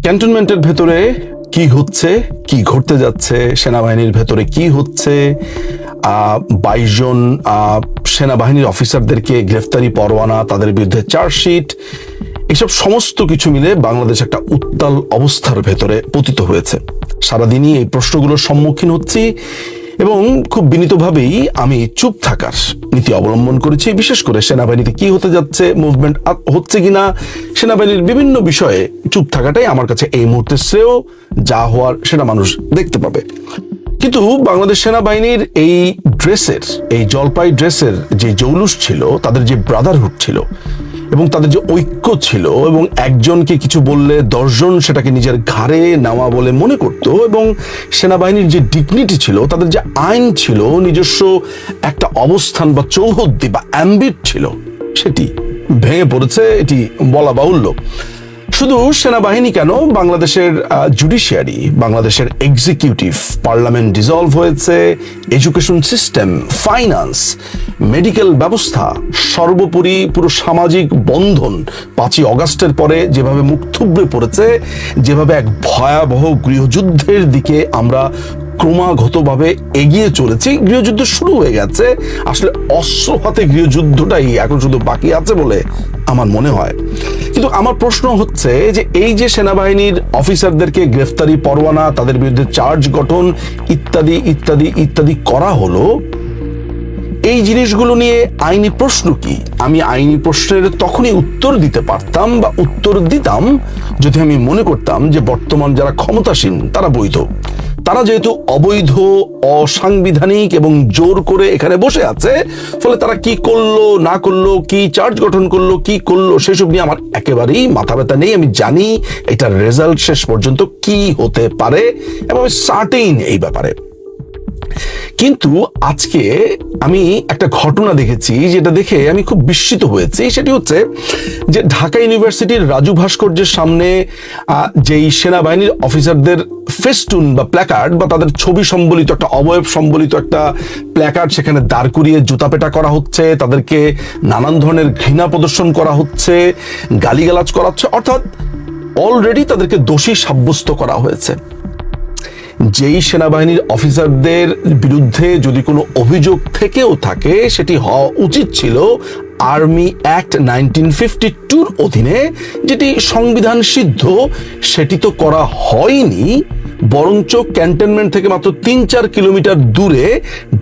ক্যান্টনমেন্টের ভেতরে কি হচ্ছে, কি ঘটতে যাচ্ছে, সেনাবাহিনীর ভেতরে কি হচ্ছে, 22 জন সেনাবাহিনীর অফিসারদেরকে গ্রেফতারি পরোয়ানা, তাদের বিরুদ্ধে চার্জশিট, এসব সমস্ত কিছু মিলে বাংলাদেশ একটা উত্তাল অবস্থার ভেতরে পতিত হয়েছে। সারাদিনই এই প্রশ্নগুলোর সম্মুখীন হচ্ছি এবং খুব বিনীতভাবেই আমি চুপ থাকার নীতি অবলম্বন করেছি। বিশেষ করে সেনাবাহিনীতে কি হতে যাচ্ছে, মুভমেন্ট হচ্ছে কিনা, সেনাবাহিনীর বিভিন্ন বিষয়ে চুপ থাকাটাই আমার কাছে এই মুহূর্তে শ্রেয়। যা হওয়ার সেটা মানুষ দেখতে পাবে। কিন্তু বাংলাদেশ সেনাবাহিনীর এই ড্রেসের, এই জলপাই ড্রেসের যে জৌলুস ছিল, তাদের যে ব্রাদারহুড ছিল এবং তাদের যে ঐক্য ছিল, এবং একজনকে কিছু বললে 10 জন সেটাকে নিজের ঘাড়ে নেওয়া বলে মনে করত, এবং সেনাবাহিনীর যে ডিগনিটি ছিল, তাদের যে আইন ছিল, নিজস্ব একটা অবস্থান বা চৌহদ্দি বা অ্যাম্বিট ছিল, সেটি ভেঙে পড়েছে, এটি বলা বাহুল্য। শুধু সেনাবাহিনী কেন, বাংলাদেশের জুডিশিয়ারি, বাংলাদেশের এক্সিকিউটিভ, পার্লামেন্ট ডিসলভ হয়েছে, এডুকেশন সিস্টেম, ফাইন্যান্স, মেডিকেল ব্যবস্থা, সর্বোপরি পুরো সামাজিক বন্ধন 5ই অগাস্টের পরে যেভাবে মুখ থুবড়ে পড়েছে, যেভাবে এক ভয়াবহ গৃহযুদ্ধের দিকে আমরা ক্রমাগতভাবে এগিয়ে চলেছি। গৃহযুদ্ধ শুরু হয়ে গেছে, আসলে অস্ত্র হাতে গৃহযুদ্ধটাই এখন শুধু বাকি আছে বলে আমার মনে হয়। কিন্তু আমার প্রশ্ন হচ্ছে যে এই যে সেনাবাহিনীর অফিসারদেরকে গ্রেফতারি পরোয়ানা, তাদের বিরুদ্ধে চার্জ গঠন ইত্যাদি ইত্যাদি ইত্যাদি করা হলো, এই জিনিসগুলো নিয়ে আইনি প্রশ্ন কি? আমি আইনি প্রশ্নের তখনই উত্তর দিতে পারতাম বা উত্তর দিতাম যদি আমি মনে করতাম যে বর্তমান যারা ক্ষমতাসীন তারা বৈধ। তারা যেহেতু অবৈধ, অসাংবিধানিক এবং জোর করে এখানে বসে আছে, ফলে তারা কি করলো না করলো, কি চার্জ গঠন করলো, কি করলো, সেসব নিয়ে আমার একেবারেই মাথা ব্যথা নেই। আমি জানি এটার রেজাল্ট শেষ পর্যন্ত কি হতে পারে এবং আমি সার্টেইন এই ব্যাপারে। কিন্তু আজকে আমি একটা ঘটনা দেখেছি, যেটা দেখে আমি খুব বিস্মিত হয়েছি। সেটি হচ্ছে যে ঢাকা ইউনিভার্সিটির রাজু ভাস্কর্যের সামনে যেই সেনাবাহিনীর অফিসারদের ফেস্টুন বা প্ল্যাকার্ড বা তাদের ছবি সম্বলিত একটা অবয়ব সম্বলিত একটা প্ল্যাকার্ড সেখানে দাঁড় করিয়ে জুতাপেটা করা হচ্ছে, তাদেরকে নানান ধরনের ঘৃণা প্রদর্শন করা হচ্ছে, গালিগালাজ করা হচ্ছে, অর্থাৎ অলরেডি তাদেরকে দোষী সাব্যস্ত করা হয়েছে। যেই সেনাবাহিনীর অফিসারদের বিরুদ্ধে যদি কোনো অভিযোগ থেকেও থাকে, সেটি হওয়া উচিত ছিল আর্মি অ্যাক্ট 1952 অধীনে, যেটি সংবিধান সিদ্ধ। সেটি তো করা হয়নি, বরঞ্চ ক্যান্টনমেন্ট থেকে মাত্র 3-4 কিলোমিটার দূরে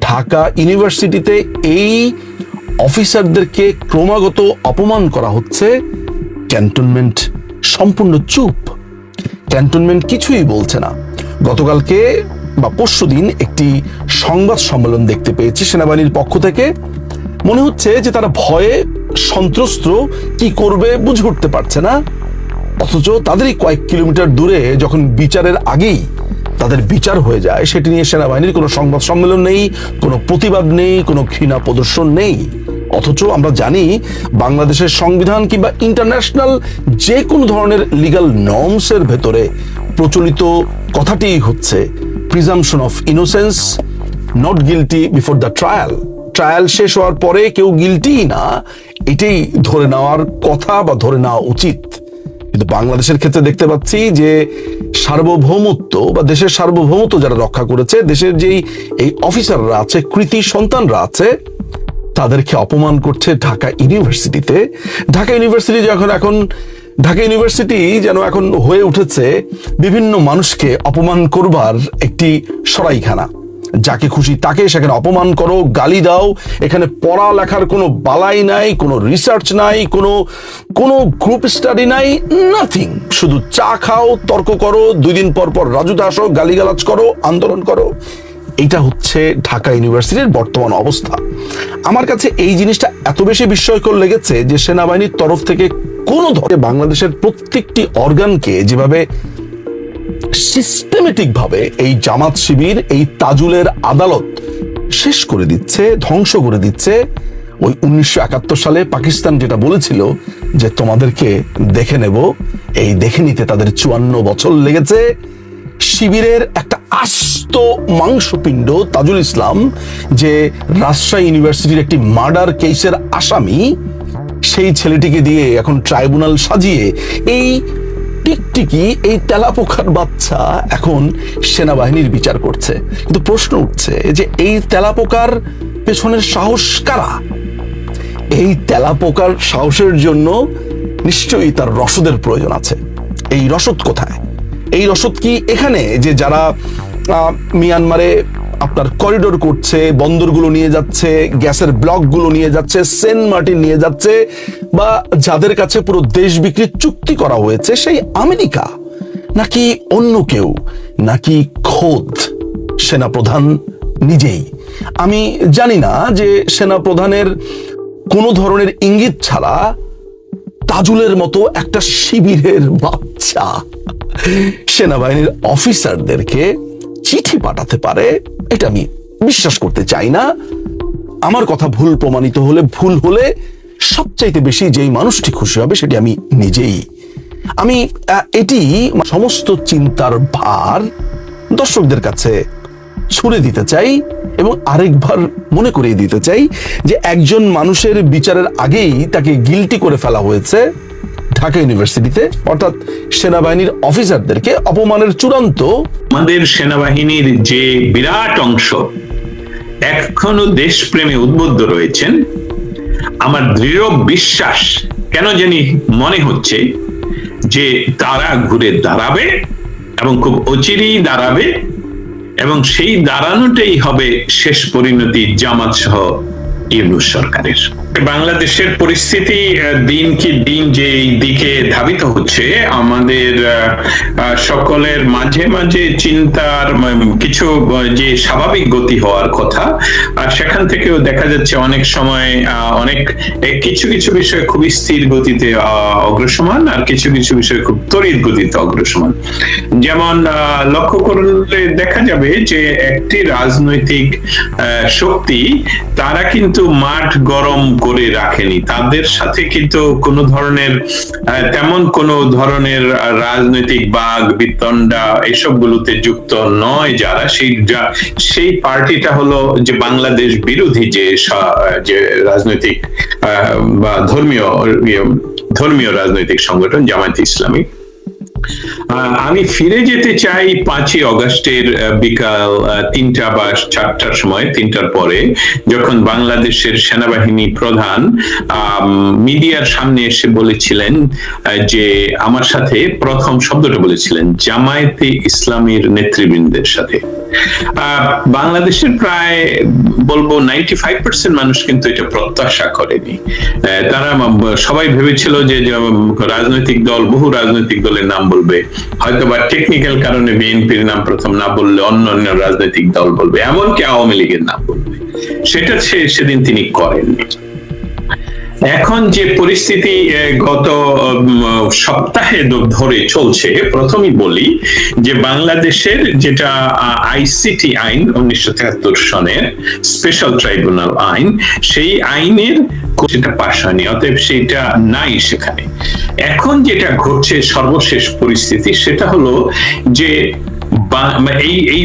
ঢাকা ইউনিভার্সিটিতে এই অফিসারদেরকে ক্রমাগত অপমান করা হচ্ছে। ক্যান্টনমেন্ট সম্পূর্ণ চুপ, ক্যান্টনমেন্ট কিছুই বলছে না। গতকালকে বা পরশুদিন একটি সংবাদ সম্মেলন দেখতে পেয়েছি সেনাবাহিনীর পক্ষ থেকে। মনে হচ্ছে যে তারা ভয়ে সন্ত্রস্ত, কি করবে বুঝে উঠতে পারছে না, অথচ তাদেরই কয়েক কিলোমিটার দূরে যখন বিচারের আগেই তাদের বিচার হয়ে যায়, সেটি নিয়ে সেনাবাহিনীর কোনো সংবাদ সম্মেলন নেই, কোনো প্রতিবাদ নেই, কোনো ঘৃণা প্রদর্শন নেই। অথচ আমরা জানি বাংলাদেশের সংবিধান কিংবা ইন্টারন্যাশনাল যে কোনো ধরনের লিগ্যাল নর্মসের ভেতরে প্রচলিত কথাটি হচ্ছে presumption of innocence, not guilty before the trial. Trial শেষ হওয়ার পরে কেউ গিলটি না, এটাই ধরে নেওয়ার কথা বা ধরে নেওয়া উচিত। কিন্তু বাংলাদেশের ক্ষেত্রে দেখতে পাচ্ছি যে সার্বভৌমত্ব বা দেশের সার্বভৌমত্ব যারা রক্ষা করেছে, দেশের যেই এই অফিসাররা আছে, কৃতি সন্তানরা আছে, তাদেরকে অপমান করছে ঢাকা ইউনিভার্সিটিতে। ঢাকা ইউনিভার্সিটি ঢাকা ইউনিভার্সিটি যেন এখন হয়ে উঠেছে বিভিন্ন মানুষকে অপমান করবার একটি সরাইখানা। যাকে খুশি তাকে সেখানে অপমান করো, গালি দাও। এখানে পড়ালেখার কোনো বালাই নাই, কোনো রিসার্চ নাই, কোনো গ্রুপ স্টাডি নাই, নাথিং। শুধু চা খাও, তর্ক করো, 2 দিন পর পর রাজুতে আসো, গালিগালাজ করো, আন্দোলন করো। এটা হচ্ছে ঢাকা ইউনিভার্সিটির বর্তমান অবস্থা। আমার কাছে এই জিনিসটা এত বেশি বিস্ময়কর লেগেছে যে সেনাবাহিনীর তরফ থেকে কোনো ধরনের বাংলাদেশের প্রত্যেকটি অর্গানকে যেভাবে সিস্টেমেটিক ভাবে এই জামাত শিবির, এই তাজুলের আদালত শেষ করে দিচ্ছে, ধ্বংস করে দিচ্ছে। ওই 1971 সালে পাকিস্তান যেটা বলেছিল যে তোমাদেরকে দেখে নেব, এই দেখে নিতে তাদের 54 বছর লেগেছে। শিবিরের একটা আস্ত মাংসপিণ্ড তাজুল ইসলাম, যে রাজশাহী ইউনিভার্সিটির একটি মার্ডার কেসের আসামি, সেই ছেলেটিকে দিয়ে এখন ট্রাইব্যুনাল সাজিয়ে এই টিকটিকি, এই তেলাপোকার বাচ্চা এখন সেনাবাহিনীর বিচার করছে। কিন্তু প্রশ্ন উঠছে যে এই তেলাপোকার পেছনের সাহস কারা? এই তেলাপোকার সাহসের জন্য নিশ্চয়ই তার রসদের প্রয়োজন আছে। এই রসদ কোথায়? এই রসদ কি এখানে যে যারা মিয়ানমারে আপনার করিডোর করছে, বন্দরগুলো নিয়ে যাচ্ছে, গ্যাসের ব্লকগুলো নিয়ে যাচ্ছে, সেন্ট মার্টিন নিয়ে যাচ্ছে, বা যাদের কাছে পুরো দেশ বিক্রির চুক্তি করা হয়েছে সেই আমেরিকা, নাকি অন্য কেউ, নাকি খোদ সেনাপ্রধান নিজেই? আমি জানি না যে সেনাপ্রধানের কোনো ধরনের ইঙ্গিত ছাড়া তাজুলের মতো একটা শিবিরের বাচ্চা সেনাবাহিনীর অফিসারদেরকে চিঠি পাঠাতে পারে, এটা আমি বিশ্বাস করতে চাই না। আমার কথা ভুল প্রমাণিত হলে, ভুল হলে সবচাইতে বেশি যেই মানুষটি খুশি হবে সেটি আমি নিজেই। আমি এটি সমস্ত চিন্তার ভার দর্শকদের কাছে ছুড়ে দিতে চাই এবং আরেকবার মনে করিয়ে দিতে চাই যে একজন মানুষের বিচারের আগেই তাকে গিলটি করে ফেলা হয়েছে ঢাকা ইউনিভার্সিটিতে, অর্থাৎ সেনাবাহিনীর অফিসারদেরকে অপমানের চূড়ান্ত। আমাদের সেনাবাহিনীর যে বিরাট অংশ এখনো দেশপ্রেমে উদ্বুদ্ধ রয়েছেন, আমার দৃঢ় বিশ্বাস, কেন জানি মনে হচ্ছে যে তারা ঘুরে দাঁড়াবে এবং খুব অচিরেই দাঁড়াবে, এবং সেই দাঁড়ানোটাই হবে শেষ পরিণতি জামাত সহ ইউনূস সরকারের। বাংলাদেশের পরিস্থিতি দিন কি দিন যে দিকে ধাবিত হচ্ছে, আমাদের সকলের মাঝে মাঝে চিন্তার কিছু যে স্বাভাবিক গতি হওয়ার কথা, সেখান থেকেও দেখা যাচ্ছে অনেক সময় অনেক কিছু কিছু বিষয় খুবই স্থির গতিতে অগ্রসমান, আর কিছু কিছু বিষয় খুব তড়িৎ গতিতে অগ্রসমান। যেমন লক্ষ্য করলে দেখা যাবে যে একটি রাজনৈতিক শক্তি, তারা কিন্তু মাঠ গরম করে রাখেনি, তাদের সাথে কিন্তু কোনো ধরনের তেমন কোনো ধরনের রাজনৈতিক বাগ বিতণ্ডা এসবগুলোতে যুক্ত নয় যারা, সেই পার্টিটা হলো যে বাংলাদেশ বিরোধী যে রাজনৈতিক বা ধর্মীয় রাজনৈতিক সংগঠন জামায়াতে ইসলামী। আমি ফিরে যেতে চাই 5ই অগস্টের বিকাল 3টা বা 4টার সময়, 3টার পরে, যখন বাংলাদেশের সেনাবাহিনী প্রধান মিডিয়ার সামনে এসে বলেছিলেন যে আমার সাথে প্রথম শব্দটা বলেছিলেন জামায়াতে ইসলামীর নেতৃবৃন্দের সাথে। বাংলাদেশের প্রায় বলবো 95% মানুষ কিন্তু এটা প্রত্যাশা করেনি। তারা সবাই ভেবেছিল যে রাজনৈতিক দল, বহু রাজনৈতিক দলের নাম বলবে, হয়তো বা টেকনিক্যাল কারণে বিএনপির নাম প্রথম না বললে অন্যান্য রাজনৈতিক দল বলবে, এমনকি আওয়ামী লীগের নাম বলবে। সেটা সেদিন তিনি করেননি। এখন যে পরিস্থিতি গত সপ্তাহে ধরে চলছে, প্রথমেই বলি যে বাংলাদেশের যেটা আইসিটি আইন 1973 সনের স্পেশাল ট্রাইব্যুনাল আইন, সেই আইনের সেটা পাশ হয়নি, অতএব সেটা নাই সেখানে। এখন যেটা ঘটছে সর্বশেষ পরিস্থিতি, সেটা হলো যে এই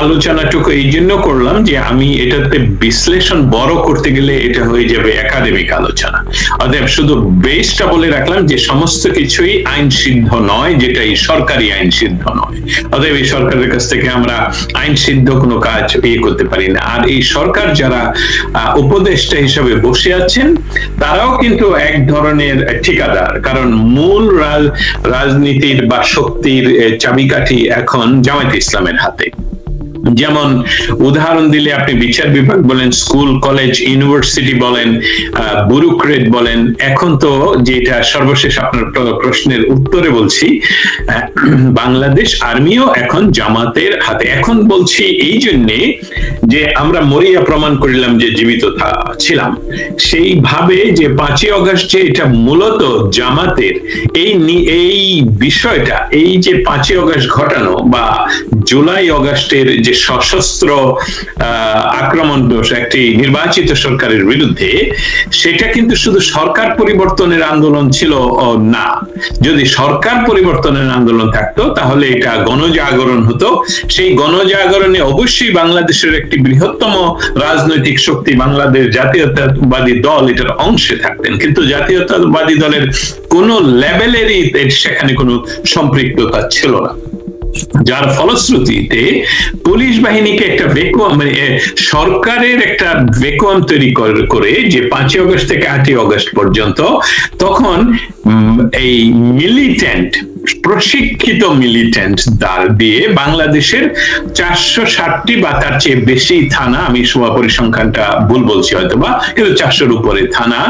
আলোচনাটুকু এই জন্য করলাম যে আমি এটাতে বিশ্লেষণ বড় করতে গেলে এটা হয়ে যাবে একাডেমিক আলোচনা। অতএব শুধু বেসটা বলে রাখলাম যে সমস্ত কিছুই আইন সিদ্ধ নয়, যেটা এই সরকারি আইন সিদ্ধ নয়। অতএব এই সরকারের কাছ থেকে আমরা আইন সিদ্ধ কোনো কাজ করতে পারি না। আর এই সরকার যারা উপদেষ্টা হিসেবে বসে আছেন, তারাও কিন্তু এক ধরনের ঠিকাদার, কারণ মূল রাজনীতির বা শক্তির চাবিকাঠি এখন জামায়াতে ইসলামের হাতে। যেমন উদাহরণ দিলে আপনি বিচার বিভাগ বলেন, স্কুল কলেজ ইউনিভার্সিটি বলেন, ব্যুরোক্রেট বলেন, এখন তো যেটা সর্বশেষ আপনার প্রশ্নের উত্তরে বলছি, বাংলাদেশ আর্মিও এখন জামাতের হাতে। এখন বলছি এই জন্যে যে আমরা মরিয়া প্রমাণ করিলাম যে জীবিত ছিলাম, সেইভাবে যে 5ই অগস্ট যে এটা মূলত জামাতের এই বিষয়টা, এই যে 5ই অগস্ট ঘটানো বা জুলাই অগাস্টের যে সশস্ত্র আক্রমণ একটি নির্বাচিত সরকারের বিরুদ্ধে, সেটা কিন্তু শুধু সরকার পরিবর্তনের আন্দোলন ছিল না। যদি সরকার পরিবর্তনের আন্দোলন থাকতো তাহলে এটা গণজাগরণ হতো। সেই গণজাগরণে অবশ্যই বাংলাদেশের একটি বৃহত্তম রাজনৈতিক শক্তি বাংলাদেশ জাতীয়তাবাদী দল এটার অংশে থাকতেন, কিন্তু জাতীয়তাবাদী দলের কোন লেভেলেরই সেখানে কোনো সম্পৃক্ততা ছিল না, যার ফলশ্রুতিতে পুলিশ বাহিনীকে একটা ভ্যাকুয়াম, মানে সরকারের একটা ভ্যাকুয়াম তৈরি করে যে 5ই আগস্ট থেকে 8ই আগস্ট পর্যন্ত, তখন এই মিলিটেন্ট, প্রশিক্ষিত মিলিটেন্ট দিয়ে বাংলাদেশের 460টি বা তার চেয়ে বেশি থানা, আমি পরিসংখ্যানটা ভুল বলছি হয়তোবা, কিন্তু 400-র উপরে থানা,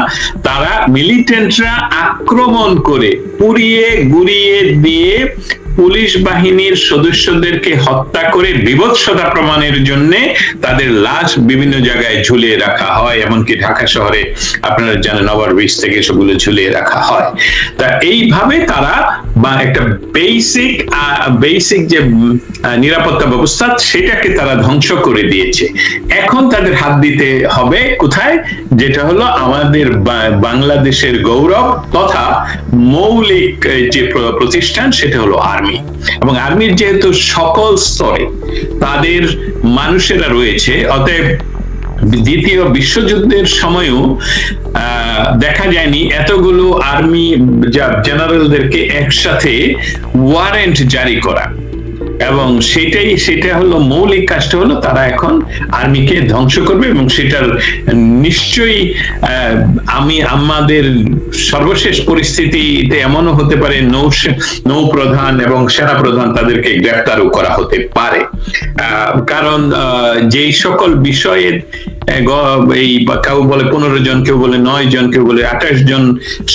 তারা মিলিটেন্টরা আক্রমণ করে পুড়িয়ে গুড়িয়ে দিয়ে পুলিশ বাহিনীর সদস্যদেরকে হত্যা করে বিভৎসতা প্রমাণের জন্য তাদের লাশ বিভিন্ন জায়গায় ঝুলিয়ে রাখা হয়। এমনকি ঢাকা শহরে আপনারা জানেন ওভারব্রিজ থেকে সেগুলো ঝুলিয়ে রাখা হয়। তা এইভাবে তারা বা একটা বেসিক যে নিরাপত্তা ব্যবস্থা সেটাকে তারা ধ্বংস করে দিয়েছে। এখন তাদের হাত দিতে হবে কোথায়? যেটা হলো আমাদের বাংলাদেশের গৌরব তথা মৌলিক যে প্রতিষ্ঠান, সেটা হলো আর্মি। এবং আর্মির যেহেতু সকল স্তরে তাদের মানুষেরা রয়েছে, অতএব দ্বিতীয় বিশ্বযুদ্ধের সময়ও দেখা যায়নি এতগুলো আর্মি জেনারেলদেরকে একসাথে ওয়ারেন্ট জারি করা। এবং সেটা হলো মৌলিক কাজটা হলো তারা এখন আর্মিকে ধ্বংস করবে। এবং সেটার নিশ্চয়ই আমাদের সর্বশেষ পরিস্থিতিতে এমনও হতে পারে নৌ প্রধান এবং সেনা প্রধান তাদেরকে গ্রেফতারও করা হতে পারে, কারণ যেই সকল বিষয়ে এই কেউ বলে 15 জন, কেউ বলে 9 জন, কেউ বলে 28 জন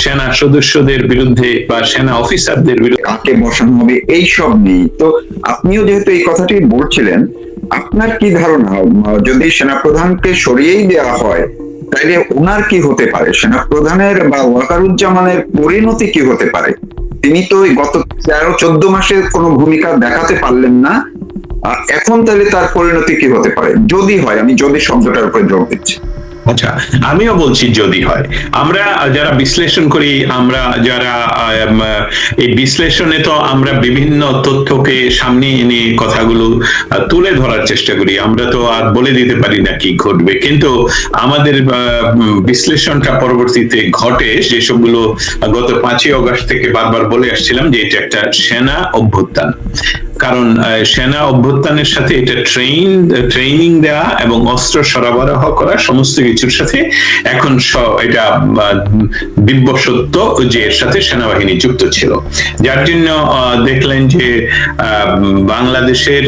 সেনা সদস্যদের বিরুদ্ধে বা সেনা অফিসারদের বিরুদ্ধে কাকে বসানো হবে এইসব নেই। তো আপনিও যেহেতু এই কথাটি বলছিলেন, আপনার কি ধারণা, যদি সেনাপ্রধানকে সরিয়েই দেওয়া হয় তাইলে ওনার কি হতে পারে? সেনাপ্রধানের বা ওয়াকারুজ্জামানের পরিণতি কি হতে পারে? তিনি তো গত 13-14 মাসে কোনো ভূমিকা দেখাতে পারলেন না, এখন তাহলে তার পরিণতি কি হতে পারে যদি হয়? আমি যদি শব্দটার উপরে জোর দিচ্ছি। আচ্ছা, আমিও বলছি যদি হয়। আমরা যারা বিশ্লেষণ করি, আমরা যারা এই বিশ্লেষণে তো আমরা বিভিন্ন তথ্যকে সামনে এনে কথাগুলো তুলে ধরার চেষ্টা করি। আমরা তো আর বলে দিতে পারি না কি ঘটবে, কিন্তু আমাদের বিশ্লেষণটা পরবর্তীতে ঘটে যেসবগুলো গত 5ই আগস্ট থেকে বারবার বলে আসছিলাম যে এটা একটা সেনা অভ্যুত্থান। কারণ সেনা অভ্যুত্থানের সাথে এটা ট্রেনিং দেওয়া এবং অস্ত্র সরবরাহ করা সমস্ত কিছুর সাথে এখন এটা দিব্য সত্য যে এর সাথে সেনাবাহিনী যুক্ত ছিল। যার জন্য দেখলেন যে বাংলাদেশের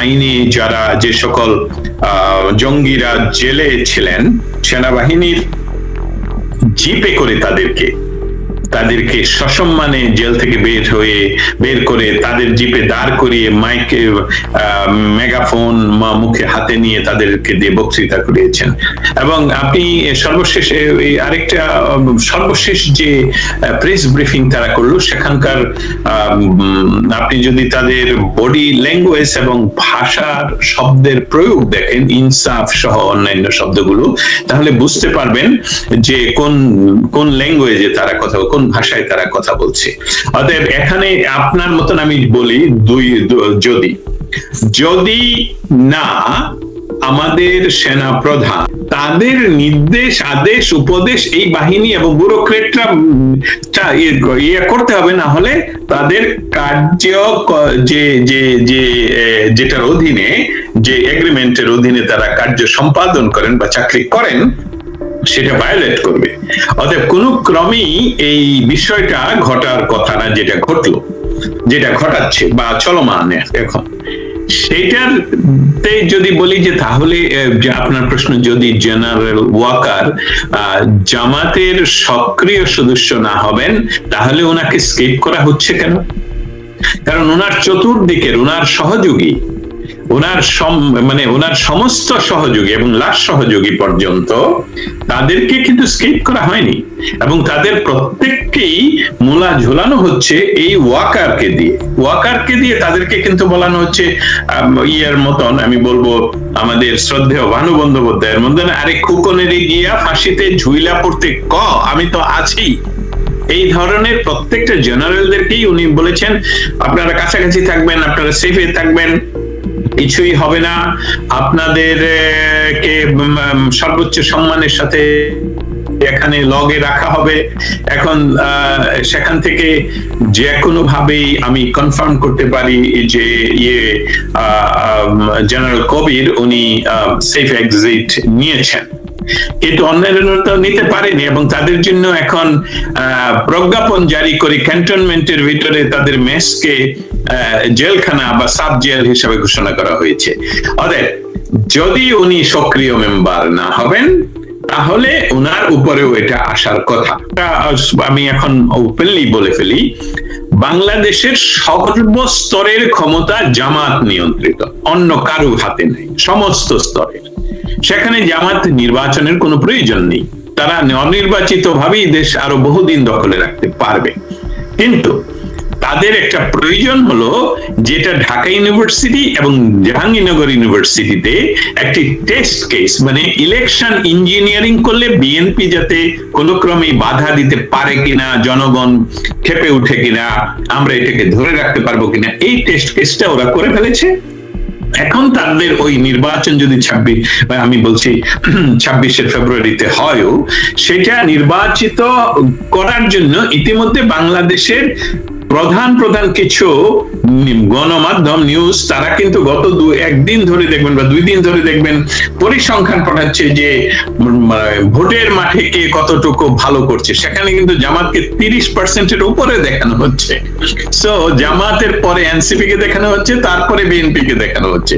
আইনে যারা যে সকল জঙ্গিরা জেলে ছিলেন, সেনাবাহিনীর জিপে করে তাদেরকে সসম্মানে জেল থেকে বের করে তাদের জিপে দাঁড় করিয়ে মাইকে মেগাফোন মুখে হাতে নিয়ে তাদেরকে দিয়ে বক্তৃতা করিয়েছেন। এবং আপনি সর্বশেষ যে প্রেস ব্রিফিং তারা করলো, সেখানকার আপনি যদি তাদের বডি ল্যাঙ্গুয়েজ এবং ভাষার শব্দের প্রয়োগ দেখেন, ইনসাফ সহ অন্যান্য শব্দগুলো, তাহলে বুঝতে পারবেন যে কোন ল্যাঙ্গুয়েজে তারা কথা, কোন ভাষায় তারা কথা বলছে। অতএব এখানে আপনার মতন আমি বলি, যদি না আমাদের সেনা প্রধান তাদের নির্দেশ, আদেশ, উপদেশ এই বাহিনী এবং ব্যুরোক্রেটরা করতে হবে, না হলে তাদের কার্য যেটার অধীনে, যে এগ্রিমেন্টের অধীনে তারা কার্য সম্পাদন করেন বা চাকরি করেন, সেটা ভায়োলেট করবে। অতএব কোনো ক্রমেই এই বিষয়টা ঘটার কথা না, যেটা ঘটাচ্ছে বা চলমান এখন, সেটাতে যদি বলি যে তাহলে আপনার প্রশ্ন, যদি জেনারেল ওয়াকার জামাতের সক্রিয় সদস্য না হবেন তাহলে ওনাকে স্কেপ করা হচ্ছে কেন? কারণ ওনার চতুর্দিকের, ওনার সহযোগী ওনার সমস্ত সহযোগী এবং লাস্ট সহযোগী পর্যন্ত তাদেরকে কিন্তু স্কিপ করা হয়নি, এবং তাদের প্রত্যেককেই মূলা ঝোলানো হচ্ছে এই ওয়াকারকে দিয়ে তাদেরকে কিন্তু বলানো হচ্ছে ইয়ের মতন, আমি বলবো আমাদের শ্রদ্ধেয় ভানু বন্দ্যোপাধ্যায়ের মধ্যে, আরে খুকনের গিয়া ফাঁসিতে ঝুইলা পড়তে আমি তো আছি। এই ধরনের প্রত্যেকটা জেনারেলদেরকেই উনি বলেছেন আপনারা কাছাকাছি থাকবেন, আপনারা সেফে থাকবেন, কিছুই হবে না, আপনাদের কে সর্বোচ্চ সম্মানের সাথে এখানে লগে রাখা হবে। এখন সেখান থেকে যে কোনো ভাবেই আমি কনফার্ম করতে পারি যে জেনারেল কবির উনি সেফ এক্সিট নিয়েছেন, কিন্তু অন্যান্যরা নিতে পারেনি, এবং তাদের জন্য এখন প্রজ্ঞাপন জারি করে ক্যান্টনমেন্টের ভিতরে তাদের মেসকে জেলখানা বা সাব জেল হিসাবে ঘোষণা করা হয়েছে। অতএব যদি উনি সক্রিয় মেম্বার না হবেন তাহলে উনার উপরেও এটা আসার কথা। আমি এখন ওপেনলি বলে ফেলি, বাংলাদেশের সর্বস্তরের ক্ষমতা জামাত নিয়ন্ত্রিত, অন্য কারো হাতে নেই, সমস্ত স্তরের। সেখানে জামাত নির্বাচনের কোনো প্রয়োজন নেই, তারা অনির্বাচিত ভাবেই দেশ আরো বহুদিন দখলে রাখতে পারবে। কিন্তু তাদের একটা প্রয়োজন হলো, যেটা ঢাকা ইউনিভার্সিটি এবং জাহাঙ্গীরনগর ইউনিভার্সিটিতে একটি টেস্ট কেস, মানে ইলেকশন ইঞ্জিনিয়ারিং করলে বিএনপি যাতে কোনো ক্রমে বাধা দিতে পারে কিনা, জনগণ খেপে উঠে কিনা, আমরা এটাকে ধরে রাখতে পারবো কিনা, এই টেস্ট কেসটা ওরা করে ফেলেছে। এখন তাদের ওই নির্বাচন যদি 26শে ফেব্রুয়ারিতে হয়ও, সেটা নির্বাচিত করার জন্য ইতিমধ্যে বাংলাদেশের প্রধান কিছু গণমাধ্যম নিউজ তারা কিন্তু গত একদিন ধরে দেখবেন বা 2 দিন ধরে দেখবেন পরিসংখ্যান পাঠাচ্ছে যে ভোটের মাঠে কে কতটুকু ভালো করছে। সেখানে কিন্তু জামাতকে 30%-এর উপরে দেখানো হচ্ছে। সো জামাতের পরে এনসিপি কে দেখানো হচ্ছে, তারপরে বিএনপি কে দেখানো হচ্ছে।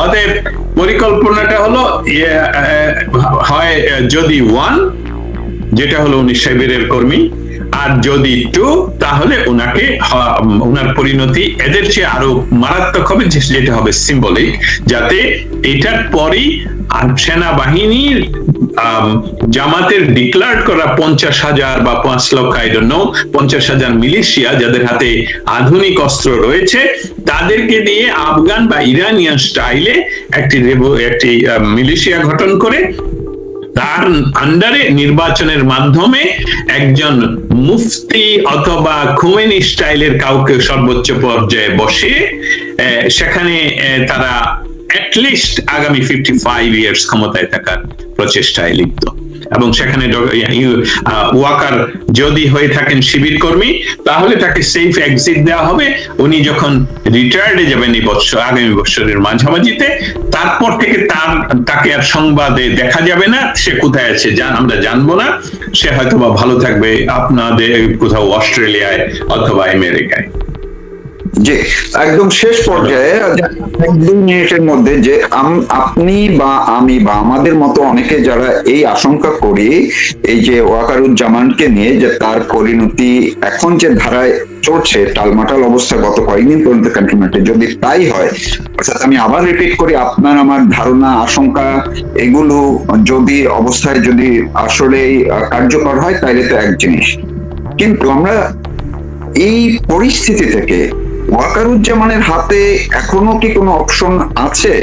অতএব পরিকল্পনাটা হলো হয় যদি 1 যেটা হলো উনি শিবিরের কর্মী, আর যদি 2 তাহলে উনার পরিণতি এদের চেয়ে আরো মারাত্মক হবে, যেটা হবে সিম্বলিক, যাতে এটার পরই সেনাবাহিনীর জামাতের ডিক্লার করা 50,000 বা 5 লক্ষ, আই ডোন্ট নো, 50,000 মিলিশিয়া যাদের হাতে আধুনিক অস্ত্র রয়েছে, তাদেরকে দিয়ে আফগান বা ইরানিয়ান স্টাইলে একটি মিলিশিয়া গঠন করে তার আন্ডারে নির্বাচনের মাধ্যমে একজন মুফতি অথবা খুমেনি স্টাইলের কাউকে সর্বোচ্চ পর্যায়ে বসে সেখানে তারা অ্যাটলিস্ট আগামী 55 ইয়ার্স ক্ষমতায় থাকার প্রচেষ্টায় লিপ্ত। এবং সেখানে ওয়াকার যদি হয়ে থাকেন শিবির কর্মী, তাহলে তাকে সেফ এক্সিট দেওয়া হবে। উনি যখন রিটায়ার্ডে যাবেন এই বছর, আগামী বছরের মাঝামাঝিতে, তারপর থেকে তাকে আর সংবাদে দেখা যাবে না, সে কোথায় আছে আমরা জানবো না। সে হয়তো বা ভালো থাকবে আপনাদের কোথাও অস্ট্রেলিয়ায় অথবা আমেরিকায়। জি, একদম শেষ পর্যায়ে 1-2 মিনিটের মধ্যে, যে আপনি বা আমি বা আমাদের মতো অনেকে যারা এই আশঙ্কা করি এই যে ওয়াকারুজ্জামানকে নিয়ে, যে তার পরিণতি এখন যে ধারায় চলছে, টালমাটাল অবস্থা গত কয়েকদিন পর্যন্ত ক্যান্টনমেন্টে, যদি তাই হয়, অর্থাৎ আমি আবার রিপিট করি, আপনার আমার ধারণা আশঙ্কা এগুলো যদি অবস্থায় যদি আসলে কার্যকর হয় তাইলে তো এক জিনিস। কিন্তু আমরা এই পরিস্থিতি থেকে ওয়াকারুজ্জামানের হাতে এখনো কি কোনো অপশন আছে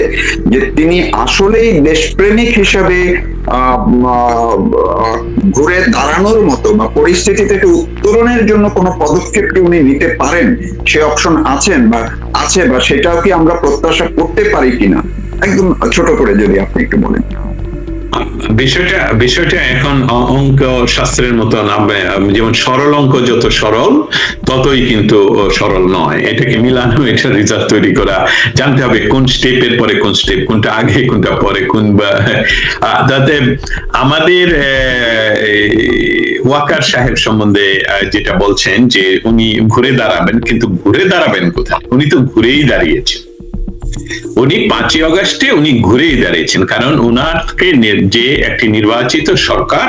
যে তিনি আসলেই দেশপ্রেমিক হিসাবে ঘুরে দাঁড়ানোর মতো বা পরিস্থিতি থেকে উত্তরণের জন্য কোনো পদক্ষেপ কি উনি নিতে পারেন? সে অপশন আছে বা সেটাও কি আমরা প্রত্যাশা করতে পারি কিনা, একদম ছোট করে যদি আপনি একটু বলেন। বিষয়টা এখন অঙ্ক শাস্ত্রের মতো, যেমন সরল অঙ্ক যত সরল ততই কিন্তু সরল নয়। এটাকে মিলানো, এটা রেজাল্ট তৈরি করা, জানতে হবে কোন স্টেপের পরে কোন স্টেপ, কোনটা আগে কোনটা পরে তাতে আমাদের ওয়াকার সাহেব সম্বন্ধে যেটা বলছেন যে উনি ঘুরে দাঁড়াবেন, কিন্তু ঘুরে দাঁড়াবেন কোথায়? উনি তো ঘুরেই দাঁড়িয়েছেন। উনি 5ই অগস্টে উনি ঘুরেই দাঁড়িয়েছেন, কারণ উনাকে যে একটি নির্বাচিত সরকার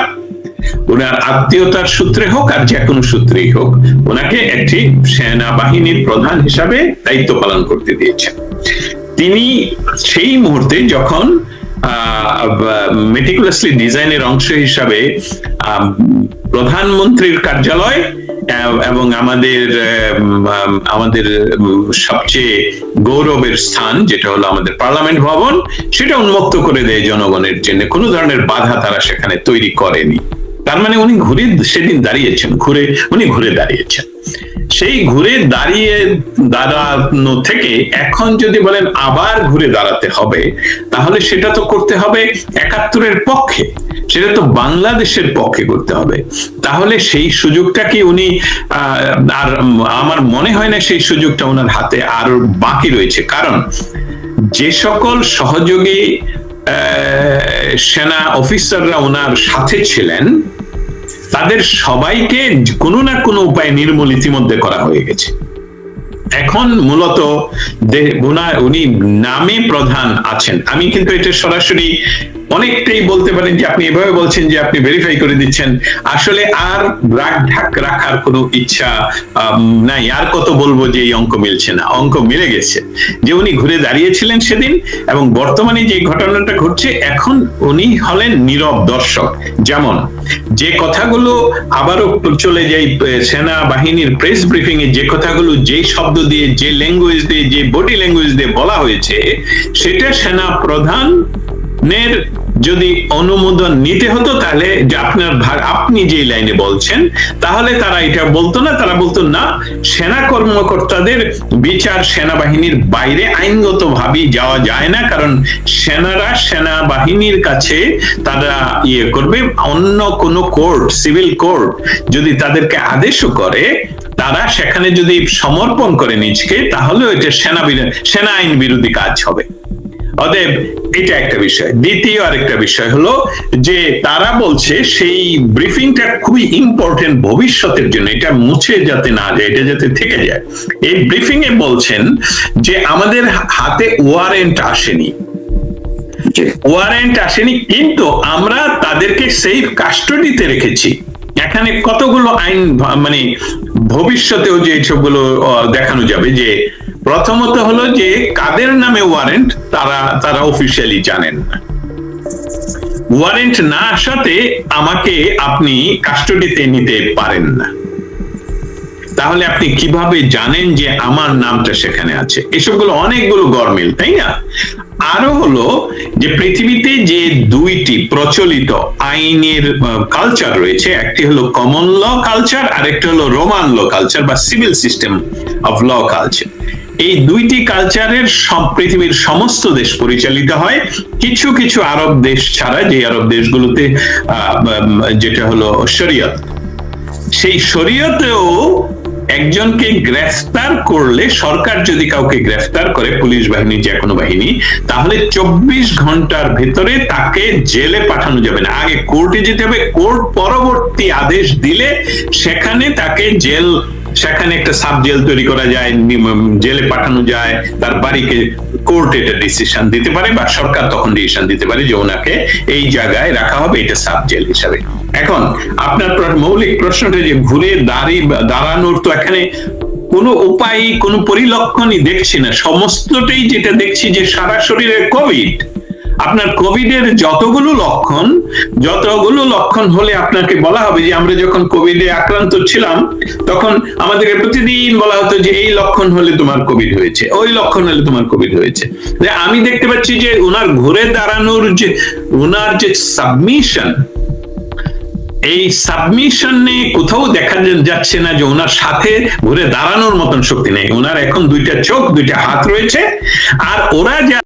ওনার আত্মীয়তার সূত্রে হোক আর যে কোনো সূত্রেই হোক, ওনাকে একটি সেনাবাহিনীর প্রধান হিসাবে দায়িত্ব পালন করতে দিয়েছেন। তিনি সেই মুহূর্তে যখন মেটিকুলাসলি ডিজাইনের অংশ হিসাবে প্রধানমন্ত্রীর কার্যালয় এবং আমাদের সবচেয়ে গৌরবের স্থান যেটা হলো আমাদের পার্লামেন্ট ভবন, সেটা উন্মুক্ত করে দেয় জনগণের জন্য, কোনো ধরনের বাধা তারা সেখানে তৈরি করেনি। তার মানে উনি সেদিন ঘুরে দাঁড়িয়েছেন। সেই ঘুরে দাঁড়ানো থেকে এখন যদি বলেন আবার ঘুরে দাঁড়াতে হবে, তাহলে সেটা তো করতে হবে ৭১-এর পক্ষে, সেটা তো বাংলাদেশের পক্ষে করতে হবে। তাহলে সেই সুযোগটা কি উনি আর আমার মনে হয় না সেই সুযোগটা ওনার হাতে আর বাকি রয়েছে। কারণ যে সকল সহযোগী সেনা অফিসাররা ওনার সাথে ছিলেন তাদের সবাইকে কোনো না কোনো উপায়ে নির্মূল ইতিমধ্যে করা হয়ে গেছে। এখন মূলত উনি নামে প্রধান আছেন। আমি কিন্তু এটা সরাসরি অনেকটাই বলতে পারেন যে আপনি এভাবে বলছেন যে আপনি ভেরিফাই করে দিচ্ছেন, আসলে আর রাগ ঢাক রাখার কোনো ইচ্ছা নাই। আর কত বলবো যে এই অঙ্ক মিলছে না, অঙ্ক মিলে গেছে যে উনি ঘুরে দাঁড়িয়েছিলেন সেদিন, এবং বর্তমানে যে ঘটনাটা ঘটছে এখন উনি হলেন নীরব দর্শক। যেমন যে কথাগুলো আবারও চলে যাই সেনাবাহিনীর প্রেস ব্রিফিং এ, যে কথাগুলো যে শব্দ দিয়ে, যে ল্যাঙ্গুয়েজ দিয়ে, যে বডি ল্যাঙ্গুয়েজ দিয়ে বলা হয়েছে, সেটা সেনা প্রধানের যদি অনুমোদন নিতে হতো তাহলে যে আপনি যে লাইনে বলছেন, তাহলে তারা এটা বলতো না। তারা বলতো না, সেনা কর্মকর্তাদের বিচার সেনাবাহিনীর বাইরে আইনগত ভাবে যাওয়া যায় না, কারণ সেনাবাহিনীর কাছে তারা করবে। অন্য কোন কোর্ট, সিভিল কোর্ট যদি তাদেরকে আদেশও করে, তারা সেখানে যদি সমর্পণ করে নিজকে, তাহলে এটা সেনা আইন বিরোধী কাজ হবে। অতএব এটা একটা বিষয়। দ্বিতীয় আরেকটা বিষয় হলো যে তারা বলছে সেই ব্রিফিংটা খুবই ইম্পর্টেন্ট ভবিষ্যতের জন্য, এটা মুছে যাতে না যায়, এটা যাতে থেকে যায়। এই ব্রিফিং এ বলছেন যে আমাদের হাতে ওয়ারেন্ট আসেনি, কিন্তু আমরা তাদেরকে সেফ কাস্টডিতে রেখেছি। এখানে কতগুলো আইন মানে ভবিষ্যতেও যে সবগুলো দেখানো যাবে। যে প্রথমত হলো যে কাদের নামে ওয়ারেন্ট তারা অফিসিয়ালি জানেন না। ওয়ারেন্ট না আসাতে আমাকে আপনি কাস্টডিতে নিতে পারেন না। তাহলে আপনি কিভাবে জানেন যে আমার নামটা সেখানে আছে? এসবগুলো অনেকগুলো গরমিল, তাই না? আরো হলো যে পৃথিবীতে যে দুইটি প্রচলিত আইনের কালচার রয়েছে, একটি হলো কমন ল কালচার আর একটা হলো রোমান ল কালচার বা civil system of law culture. এই দুইটি কালচারের পৃথিবীর সমস্ত দেশ পরিচালিত হয়, কিছু কিছু আরব দেশ ছাড়া, যে আরব দেশগুলোতে যেটা হলো শরিয়ত। সেই শরিয়তেও একজনকে গ্রেফতার করলে, সরকার যদি কাউকে গ্রেফতার করে, পুলিশ বাহিনী, যে কোনো বাহিনী, তাহলে 24 ঘন্টার ভিতরে তাকে জেলে পাঠানো যাবে না, আগে কোর্টে যেতে হবে। কোর্ট পরবর্তী আদেশ দিলে সেখানে তাকে সেখানে একটা সাব জেল তৈরি করা যায়, জেলে পাঠানো যায়। তার বাড়িকে কোর্ট এটা ডিসিশন দিতে পারে, বা সরকার তখন ডিসিশন দিতে পারে যে ওনাকে এই জায়গায় রাখা হবে, এটা সাব জেল হিসাবে। এখন আপনার মৌলিক প্রশ্নটা যে ঘুরে দাঁড়ানোর, তো এখানে কোনো উপায়, কোনো পরিলক্ষণই দেখছি না। সমস্তটাই যেটা দেখছি যে সারা শরীরে কোভিড। আপনার কোভিডের যতগুলো লক্ষণ হলে আপনাকে বলা হবে যে আমরা যখন কোভিডে আক্রান্ত ছিলাম তখন আমাদেরকে প্রতিদিন বলা হতো যে এই লক্ষণ হলে তোমার কোভিড হয়েছে, ওই লক্ষণ হলে তোমার কোভিড হয়েছে। আমি দেখতে পাচ্ছি যে ওনার ঘুরে দাঁড়ানোর যে ওনার যে সাবমিশন, এই সাবমিশনে কোথাও দেখা যাচ্ছে না যে ওনার সাথে ঘুরে দাঁড়ানোর মতন শক্তি নেই। ওনার এখন দুইটা চোখ, দুইটা হাত রয়েছে, আর ওরা যা